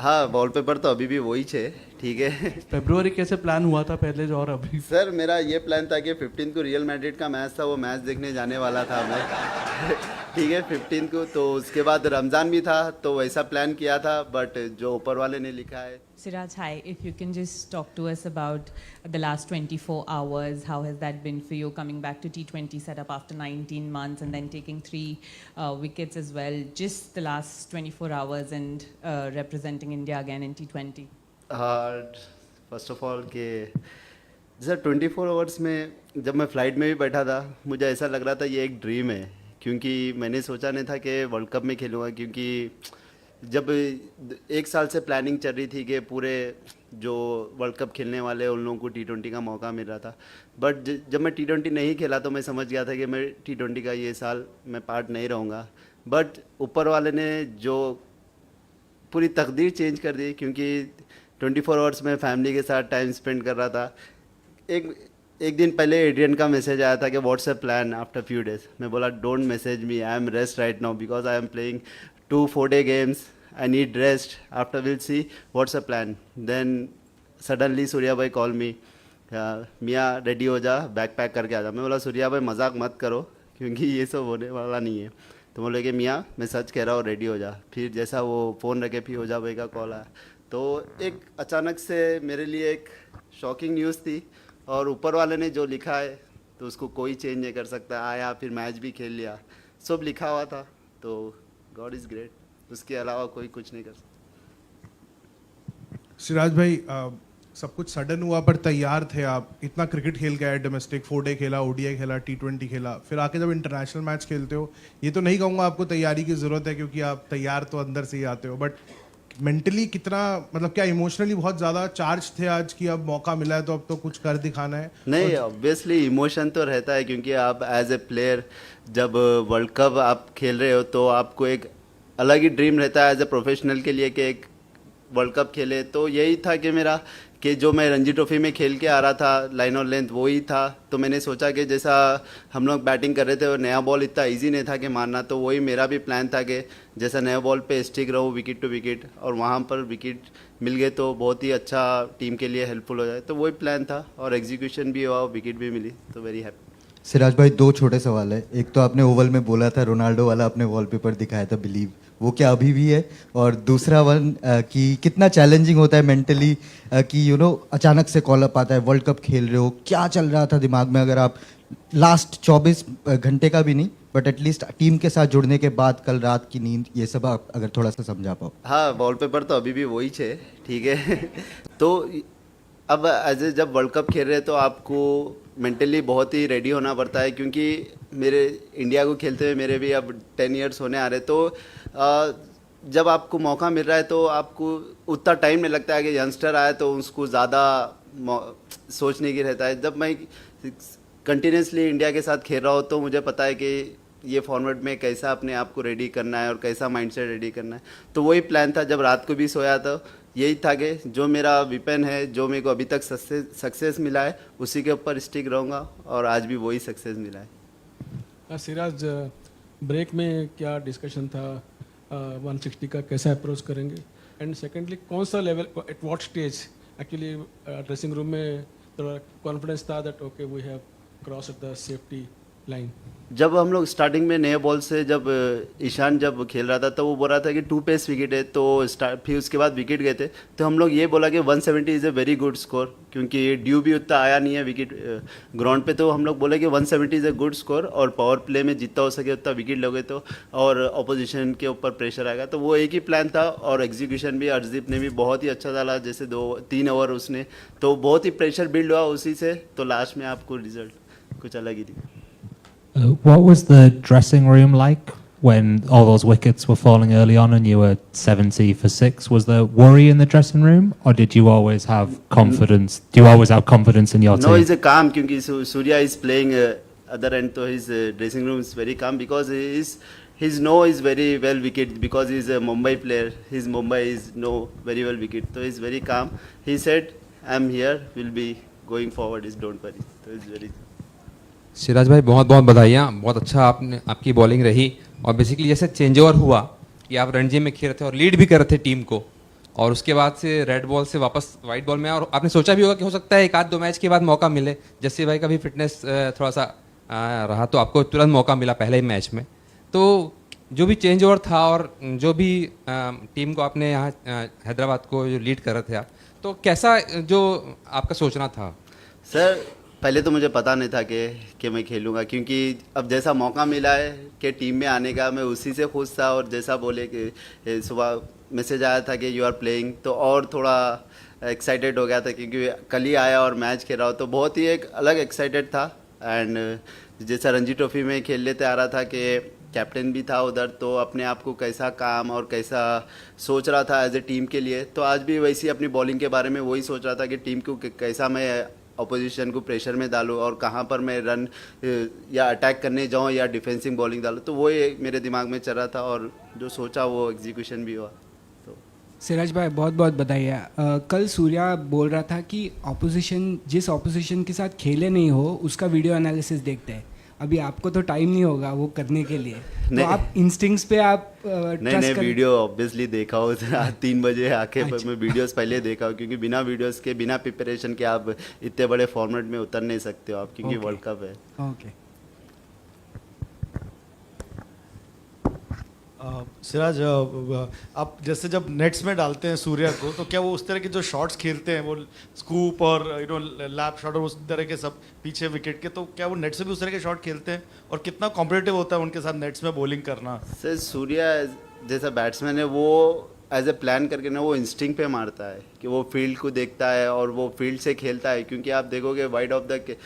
हाँ, वॉलपेपर तो अभी भी वही है, ठीक है। फेब्रुवरी कैसे प्लान हुआ था पहले जो और अभी? सर मेरा ये प्लान था कि 15 को रियल मैड्रिड का मैच था, वो मैच देखने जाने वाला था मैं। ठीक है, 15 को। तो उसके बाद रमज़ान भी था, तो वैसा प्लान किया था, बट जो ऊपर वाले ने लिखा है। Siraj, hi. If you can just talk to us about the last 24 hours, how has that been for you coming back to T20 setup after 19 months and then taking 3 wickets as well? Just the last 24 hours and representing India again in T20. First of all कि जैसे 24 hours में जब मैं flight में भी बैठा था, मुझे ऐसा लग रहा था ये एक ड्रीम है, क्योंकि मैंने सोचा नहीं था कि वर्ल्ड कप में खेलूँगा। क्योंकि जब 1 साल से प्लानिंग चल रही थी कि पूरे जो वर्ल्ड कप खेलने वाले उन लोगों को T20 का मौका मिल रहा था, बट जब मैं T20 नहीं खेला तो मैं समझ गया था कि मैं T20 का ये साल मैं पार्ट नहीं रहूँगा। बट ऊपर वाले ने जो पूरी तकदीर चेंज कर दी, क्योंकि 24 आवर्स में फैमिली के साथ टाइम स्पेंड कर रहा था। एक दिन पहले एड्रियन का मैसेज आया था कि WhatsApp plan after few days. मैं बोला don't message me, I am rest right now because I am playing 2 4-day games, I need rest, after will see WhatsApp plan. Then suddenly Surya भाई call मी, मियाँ ready हो जा, bag pack करके आ जा। मैं बोला सूर्या भाई मजाक मत करो, क्योंकि ये सब होने वाला नहीं है। तो बोले कि मियाँ मैं सच कह रहा हूँ, रेडी हो जा। फिर जैसा वो फ़ोन रखे फिर ओझा भाई का कॉल आया, तो एक अचानक से मेरे लिए एक शॉकिंग न्यूज़ थी। और ऊपर वाले ने जो लिखा है तो उसको कोई चेंज नहीं कर सकता। आया फिर मैच भी खेल लिया, सब लिखा हुआ था, तो गॉड इज़ ग्रेट, उसके अलावा कोई कुछ नहीं कर सकता। सिराज भाई, सब कुछ सडन हुआ पर तैयार थे आप। इतना क्रिकेट खेल के आए, डोमेस्टिक 4-day खेला, ODI खेला, T20 खेला, फिर आके जब इंटरनेशनल मैच खेलते हो, ये तो नहीं कहूँगा आपको तैयारी की ज़रूरत है, क्योंकि आप तैयार तो अंदर से ही आते हो, बट मेंटली कितना, मतलब क्या इमोशनली बहुत ज़्यादा चार्ज थे आज कि अब मौका मिला है तो अब तो कुछ कर दिखाना है? नहीं, ऑब्वियसली इमोशन तो रहता है, क्योंकि आप एज ए प्लेयर जब वर्ल्ड कप आप खेल रहे हो तो आपको एक अलग ही ड्रीम रहता है एज ए प्रोफेशनल के लिए कि एक वर्ल्ड कप खेले। तो यही था कि मेरा कि जो मैं रणजी ट्रॉफी में खेल के आ रहा था लाइन और लेंथ वही था। तो मैंने सोचा कि जैसा हम लोग बैटिंग कर रहे थे और नया बॉल इतना इजी नहीं था कि मारना, तो वही मेरा भी प्लान था कि जैसा नया बॉल पे स्टिक रहूँ विकेट टू विकेट, और वहाँ पर विकेट मिल गए तो बहुत ही अच्छा टीम के लिए हेल्पफुल हो जाए। तो वही प्लान था और एग्जीक्यूशन भी हुआ, विकेट भी मिली, तो वेरी हैप्पी। सिराज भाई, 2 छोटे सवाल है। एक तो आपने ओवल में बोला था रोनाल्डो वाला आपने वॉलपेपर दिखाया था बिलीव, वो क्या अभी भी है? और दूसरा वन कि कितना चैलेंजिंग होता है मेंटली कि अचानक से कॉल अप आता है, वर्ल्ड कप खेल रहे हो, क्या चल रहा था दिमाग में? अगर आप लास्ट 24 घंटे का भी नहीं बट एटलीस्ट टीम के साथ जुड़ने के बाद कल रात की नींद, ये सब आप अगर थोड़ा सा समझा पाओ। हाँ, वॉलपेपर तो अभी भी वही है, ठीक है। तो अब एज ए जब वर्ल्ड कप खेल रहे हैं तो आपको मेंटली बहुत ही रेडी होना पड़ता है, क्योंकि मेरे इंडिया को खेलते हुए मेरे भी अब 10 इयर्स होने आ रहे। तो जब आपको मौका मिल रहा है तो आपको उतना टाइम नहीं लगता है कि यंगस्टर आए तो उसको ज़्यादा सोचने की रहता है। जब मैं कंटिन्यूसली इंडिया के साथ खेल रहा हूँ तो मुझे पता है कि ये फॉर्मेट में कैसा अपने आप को रेडी करना है और कैसा माइंडसेट रेडी करना है। तो वही प्लान था। जब रात को भी सोया तो यही था कि जो मेरा विपन है, जो मेरे को अभी तक सक्सेस मिला है, उसी के ऊपर स्टिक रहूँगा, और आज भी वही सक्सेस मिला है। सिराज, ब्रेक में क्या डिस्कशन था 160 का, कैसा अप्रोच करेंगे? एंड सेकेंडली, कौन सा level, at what stage actually dressing room में थोड़ा कॉन्फिडेंस था that okay we have cross the safety line? जब हम लोग स्टार्टिंग में नए बॉल से जब ईशान जब खेल रहा था तो वो बोल रहा था कि 2 पेस विकेट है, तो फिर उसके बाद विकेट गए थे, तो हम लोग ये बोला कि 170 is a very good score, क्योंकि ड्यू भी उतना आया नहीं है विकेट ग्राउंड पे। तो हम लोग बोले कि 170 इज़ ए गुड स्कोर, और पावर प्ले में जितना हो सके उतना विकेट लोगे तो और अपोजिशन के ऊपर प्रेशर आएगा। तो वो एक ही प्लान था, और एग्जीक्यूशन भी अर्शदीप ने भी बहुत ही अच्छा डाला, जैसे 2-3 ओवर उसने, तो बहुत ही प्रेशर बिल्ड हुआ उसी से, तो लास्ट में आपको रिजल्ट कुछ अलग ही थी। What was the dressing room like when all those wickets were falling early on and you were 70 for 6? Was there worry in the dressing room, or did you always have confidence? Do you always have confidence in your team? No, he's a calm, क्योंकि Surya is playing other end, so his dressing room is very calm because his know is very well wicket, because he's a Mumbai player. His Mumbai is know very well wicket, so he's very calm. He said, "I'm here. We'll be going forward. Don't worry." So it's very. Siraj भाई, बहुत बहुत बधाइयाँ, बहुत अच्छा आपकी bowling रही। और basically जैसे चेंज ओवर हुआ कि आप रणजी में खेल रहे थे और लीड भी कर रहे थे टीम को, और उसके बाद से रेड बॉल से वापस वाइट बॉल में आए और आपने सोचा भी होगा कि हो सकता है एक आध दो मैच के बाद मौका मिले, जस्सी भाई का भी फिटनेस थोड़ा सा रहा तो आपको तुरंत मौका मिला पहले ही मैच में। तो जो भी चेंज ओवर था और जो भी टीम को आपने यहाँ हैदराबाद को जो लीड कर रहे थे आप, तो कैसा जो आपका सोचना था? सर पहले तो मुझे पता नहीं था कि मैं खेलूँगा, क्योंकि अब जैसा मौका मिला है कि टीम में आने का, मैं उसी से खुश था। और जैसा बोले कि सुबह मैसेज आया था कि यू आर प्लेइंग, तो और थोड़ा एक्साइटेड हो गया था, क्योंकि कल ही आया और मैच खेल रहा हो, तो बहुत ही एक अलग एक्साइटेड था। एंड जैसा रणजी ट्रॉफी में खेल लेते आ रहा था कि कैप्टन भी था उधर, तो अपने आप को कैसा काम और कैसा सोच रहा था एज ए टीम के लिए, तो आज भी वैसी अपनी बॉलिंग के बारे में वही सोच रहा था कि टीम को कैसा मैं अपोजिशन को प्रेशर में डालूं और कहाँ पर मैं रन या अटैक करने जाऊं या डिफेंसिव बॉलिंग डालूं, तो वो मेरे दिमाग में चल रहा था और जो सोचा वो एग्जीक्यूशन भी हुआ। तो सिराज भाई बहुत बहुत बधाई है। कल सूर्या बोल रहा था कि जिस ऑपोजिशन के साथ खेले नहीं हो उसका वीडियो एनालिसिस देखते हैं। अभी आपको तो टाइम नहीं होगा वो करने के लिए, तो आप इंस्टिंक्ट्स पे आप नहीं वीडियो ऑब्वियसली देखा हो 3 बजे आके अच्छा। मैं वीडियोस पहले देखा हो, क्योंकि बिना वीडियोस के बिना प्रिपरेशन के आप इतने बड़े फॉर्मेट में उतर नहीं सकते हो आप, क्योंकि Okay. वर्ल्ड कप है। ओके। सिराज, आप जैसे जब नेट्स में डालते हैं सूर्या को, तो क्या वो उस तरह के जो शॉट्स खेलते हैं, वो स्कूप और लैप शॉट और उस तरह के सब पीछे विकेट के, तो क्या वो नेट से भी उस तरह के शॉट खेलते हैं? और कितना कॉम्पिटिटिव होता है उनके साथ नेट्स में बॉलिंग करना? सर सूर्या जैसा बैट्समैन है, वो एज ए प्लान करके ना वो इंस्टिंक्ट पे मारता है कि वो फील्ड को देखता है और वो फील्ड से खेलता है। क्योंकि आप देखोगे wide of the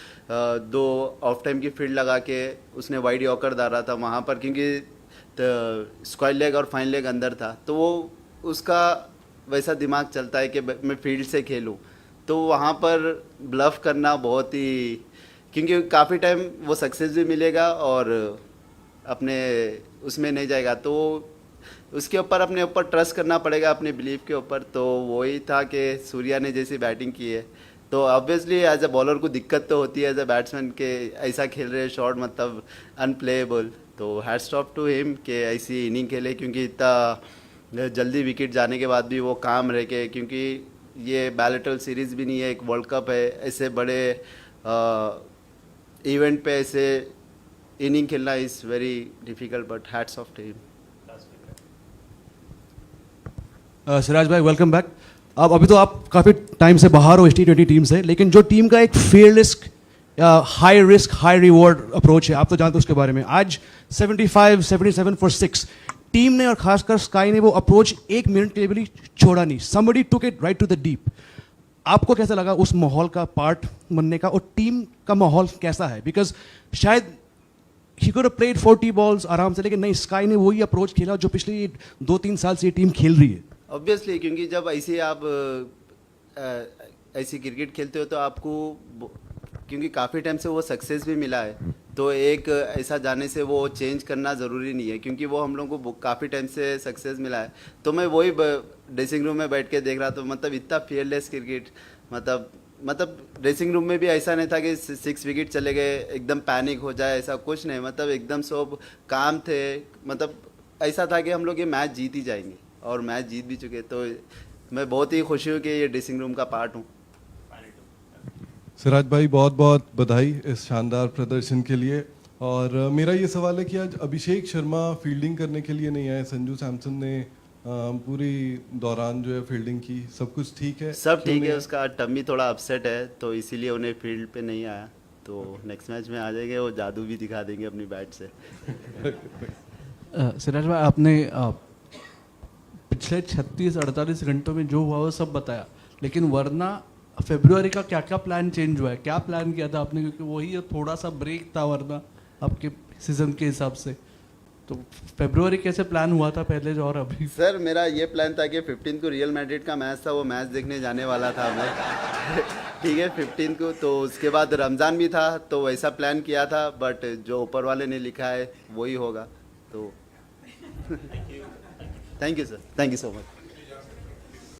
2 of time की फील्ड लगा के उसने वाइड यॉर्कर डाला था वहाँ पर, क्योंकि स्क्वायर लेग और फाइन लेग अंदर था, तो वो उसका वैसा दिमाग चलता है कि मैं फील्ड से खेलूं, तो वहाँ पर ब्लफ करना बहुत ही, क्योंकि काफ़ी टाइम वो सक्सेस भी मिलेगा और अपने उसमें नहीं जाएगा, तो उसके ऊपर अपने ऊपर ट्रस्ट करना पड़ेगा, अपने बिलीव के ऊपर। तो वही था कि सूर्या ने जैसी बैटिंग की है, तो ऑब्वियसली एज ए बॉलर को दिक्कत तो होती है एज ए बैट्समैन के ऐसा खेल रहे शॉट मतलब अनप्लेएबल, तो हैट्स ऑफ टू हिम कि ऐसी इनिंग खेले, क्योंकि इतना जल्दी विकेट जाने के बाद भी वो काम रह के, क्योंकि ये बैलेटल सीरीज़ भी नहीं है, एक वर्ल्ड कप है, ऐसे बड़े इवेंट पे ऐसे इनिंग खेलना is very difficult, but hats off to him. Siraj भाई वेलकम बैक। अब अभी तो आप काफ़ी टाइम से बाहर हो इस T20 टीम से, लेकिन जो टीम का एक fearless high risk high reward approach है, आप तो जानते हो उसके बारे में। आज 75-77 फॉर 6 टीम ने और खासकर स्काई ने वो अप्रोच 1 मिनट के लिए भी छोड़ा नहीं। Somebody took it right to the deep. आपको कैसा लगा उस माहौल का पार्ट बनने का, और टीम का माहौल कैसा है? बिकॉज शायद he could have played 40 balls आराम से, लेकिन नहीं, स्काई ने वही अप्रोच खेला जो पिछले 2-3 साल से ये टीम खेल रही है। ऑब्वियसली, क्योंकि जब ऐसे आप ऐसी क्रिकेट खेलते हो तो आपको, क्योंकि काफ़ी टाइम से वो सक्सेस भी मिला है, तो एक ऐसा जाने से वो चेंज करना ज़रूरी नहीं है, क्योंकि वो हम लोगों को काफ़ी टाइम से सक्सेस मिला है। तो मैं वही ड्रेसिंग रूम में बैठ के देख रहा था, मतलब इतना फियरलेस क्रिकेट, मतलब ड्रेसिंग रूम में भी ऐसा नहीं था कि 6 विकेट चले गए एकदम पैनिक हो जाए, ऐसा कुछ नहीं, मतलब एकदम सब काम थे, मतलब ऐसा था कि हम लोग ये मैच जीत ही जाएंगे और मैच जीत भी चुके। तो मैं बहुत ही खुशी हूँ कि ये ड्रेसिंग रूम का पार्ट हूँ। सिराज भाई बहुत बहुत बधाई इस शानदार प्रदर्शन के लिए। और मेरा ये सवाल है कि आज अभिषेक शर्मा फील्डिंग करने के लिए नहीं आए, संजू सैमसन ने पूरी दौरान जो है फील्डिंग की, सब कुछ ठीक है? सब ठीक है, उसका टम्मी थोड़ा अपसेट है तो इसीलिए उन्हें फील्ड पे नहीं आया, तो नेक्स्ट मैच में आ जाएंगे, वो जादू भी दिखा देंगे अपनी बैट से। सिराज भाई आपने पिछले 36-48 घंटों में जो हुआ वो सब बताया, लेकिन वरना फरवरी का क्या क्या प्लान चेंज हुआ है? क्या प्लान किया था आपने? क्योंकि वही थोड़ा सा ब्रेक था वरना आपके सीजन के हिसाब से, तो फरवरी कैसे प्लान हुआ था पहले जो और अभी? सर मेरा ये प्लान था कि 15 को रियल मैड्रिड का मैच था, वो मैच देखने जाने वाला था मैं ठीक है 15 को, तो उसके बाद रमज़ान भी था, तो वैसा प्लान किया था, बट जो ऊपर वाले ने लिखा है वही होगा। तो thank you sir, thank you so much.